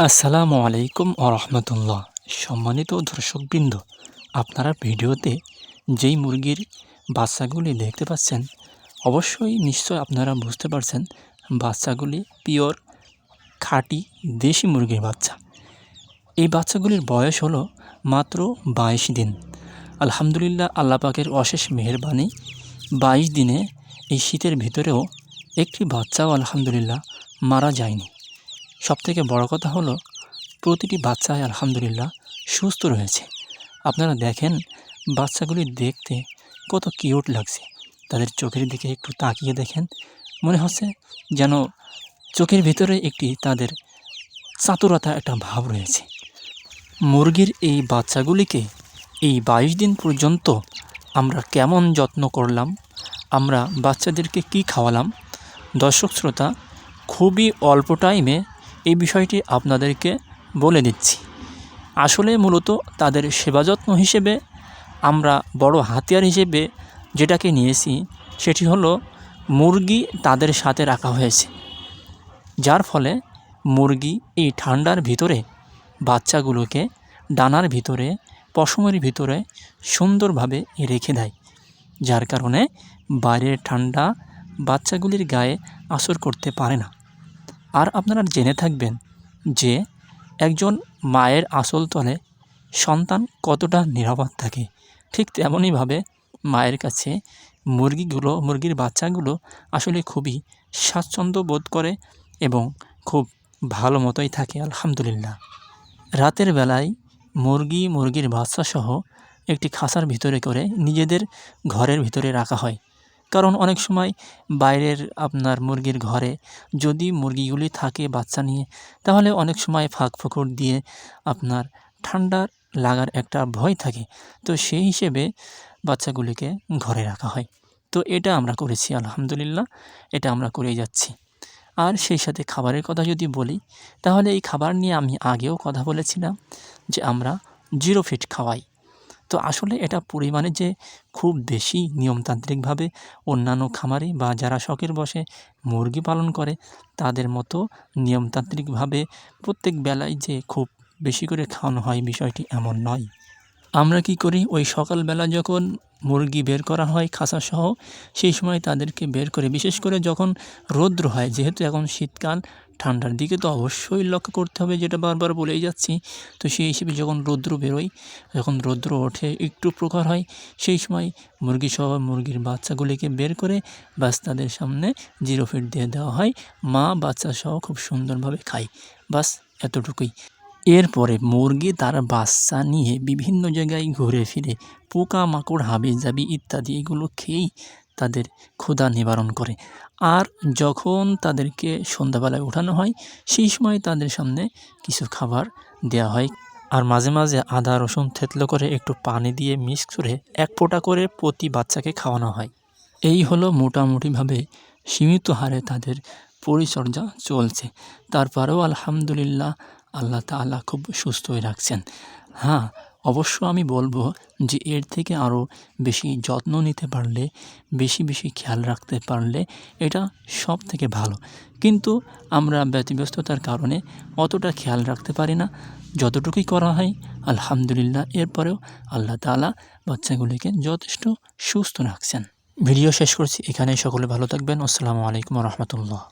আসসালামু আলাইকুম রহমতুল্লাহ। সম্মানিত দর্শকবৃন্দ, আপনারা ভিডিওতে যেই মুরগির বাচ্চাগুলি দেখতে পাচ্ছেন, অবশ্যই নিশ্চয় আপনারা বুঝতে পারছেন বাচ্চাগুলি পিওর খাঁটি দেশি মুরগির বাচ্চা। এই বাচ্চাগুলির বয়স হলো মাত্র 22 দিন। আলহামদুলিল্লাহ, আল্লাহ পাকের অশেষ মেহেরবানি, 22 দিনে এই শীতের ভিতরেও একটি বাচ্চাও আলহামদুলিল্লাহ মারা যায়নি। সবথেকে বড় কথা হলো প্রতিটি বাচ্চাই আলহামদুলিল্লাহ সুস্থ রয়েছে। আপনারা দেখেন বাচ্চাগুলি দেখতে কত কিউট লাগছে। তাদের চোখের দিকে একটু তাকিয়ে দেখেন, মনে হচ্ছে যেন চোখের ভিতরে একটি তাদের চাতুরতা একটা ভাব রয়েছে। মুরগির এই বাচ্চাগুলিকে এই 22 দিন পর্যন্ত আমরা কেমন যত্ন করলাম, আমরা বাচ্চাদেরকে কি খাওয়ালাম, দর্শক শ্রোতা খুবই অল্প টাইমে এই বিষয়টি আপনাদেরকে বলে দিচ্ছি। আসলে মূলত তাদের সেবা যত্ন হিসেবে আমরা বড় হাতিয়ার হিসেবে যেটাকে নিয়েছি সেটি হলো মুরগি তাদের সাথে রাখা হয়েছে, যার ফলে মুরগি এই ঠান্ডার ভিতরে বাচ্চাগুলোকে ডানার ভিতরে, পশমের ভিতরে সুন্দরভাবে রেখে দেয়, যার কারণে বাইরের ঠান্ডা বাচ্চাগুলির গায়ে আসর করতে পারে না। আর আপনারা জেনে থাকবেন যে একজন মায়ের আঁচল তলে সন্তান কতটা নিরাপদ থাকে, ঠিক তেমনইভাবে মায়ের কাছে মুরগির বাচ্চাগুলো আসলে খুবই স্বাচ্ছন্দ্য বোধ করে এবং খুব ভালো মতোই থাকে আলহামদুলিল্লাহ। রাতের বেলায় মুরগির বাচ্চাসহ একটি খাঁচার ভিতরে করে নিজেদের ঘরের ভিতরে রাখা হয়। কারণ অনেক সময় বাইরের আপনার মুরগির ঘরে যদি মুরগিগুলি থাকে বাচ্চা নিয়ে, তাহলে অনেক সময় ফাঁক ফোকর দিয়ে আপনার ঠান্ডা লাগার একটা ভয় থাকে। তো সেই হিসেবে বাচ্চাগুলিকে ঘরে রাখা হয়। তো এটা আমরা করেছি আলহামদুলিল্লাহ, এটা আমরা করেই যাচ্ছি। আর সেই সাথে খাবারের কথা যদি বলি, তাহলে এই খাবার নিয়ে আমি আগেও কথা বলেছিলাম যে আমরা 0 ফিট খাওয়াই। তো আসলে এটা পরিমাণে যে খুব বেশি নিয়মতান্ত্রিকভাবে অন্যান্য খামারি বা যারা শখের বশে মুরগি পালন করে তাদের মতো নিয়মতান্ত্রিকভাবে প্রত্যেক বেলায় যে খুব বেশি করে খাওয়ানো হয়, বিষয়টি এমন নয়। আমরা কি করি, ওই সকালবেলা যখন মুরগি বের করা হয় খাঁচাসহ, সেই সময় তাদেরকে বের করে, বিশেষ করে যখন রৌদ্র হয়, যেহেতু এখন শীতকাল, ঠান্ডার দিকে তো অবশ্যই লক্ষ্য করতে হবে, যেটা বারবার বলেই যাচ্ছি। তো সেই হিসেবে যখন রৌদ্র বেরোয়, যখন রৌদ্র ওঠে, একটু প্রখর হয়, সেই সময় মুরগির বাচ্চাগুলিকে বের করে বাস তাদের সামনে 0 ফিট দিয়ে দেওয়া হয়। মা বাচ্চাসহ খুব সুন্দরভাবে খায়, বাস এতটুকুই। এরপরে মুরগি তার বাচ্চা নিয়ে বিভিন্ন জায়গায় ঘুরে ফিরে পোকামাকড়, হাবিজাবি ইত্যাদি এগুলো খেয়েই তাদের ক্ষুধা নিবারণ করে। আর যখন তাদেরকে সন্ধ্যাবেলায় ওঠানো হয়, সেই সময় তাদের সামনে কিছু খাবার দেওয়া হয়। আর মাঝে মাঝে আদা রসুন থেতলো করে একটু পানি দিয়ে মিক্স করে 1 ফোঁটা করে প্রতি বাচ্চাকে খাওয়ানো হয়। এই হলো মোটামুটিভাবে সীমিত হারে তাদের পরিচর্যা চলছে। তারপরেও আলহামদুলিল্লাহ আল্লাহ তাআলা খুব সুস্থই রাখছেন। হ্যাঁ, অবশ্য আমি বলবো যে এর থেকে আরও বেশি যত্ন নিতে পারলে, বেশি খেয়াল রাখতে পারলে এটা সবথেকে ভালো। কিন্তু আমরা ব্যতিব্যস্ততার কারণে অতটা খেয়াল রাখতে পারি না। যতটুকুই করা হয় আলহামদুলিল্লাহ, এরপরেও আল্লাহ তাআলা বাচ্চাগুলিকে যথেষ্ট সুস্থ রাখছেন। ভিডিও শেষ করছি এখানেই। সকলে ভালো থাকবেন। আসসালামু আলাইকুম রহমতুল্লাহ।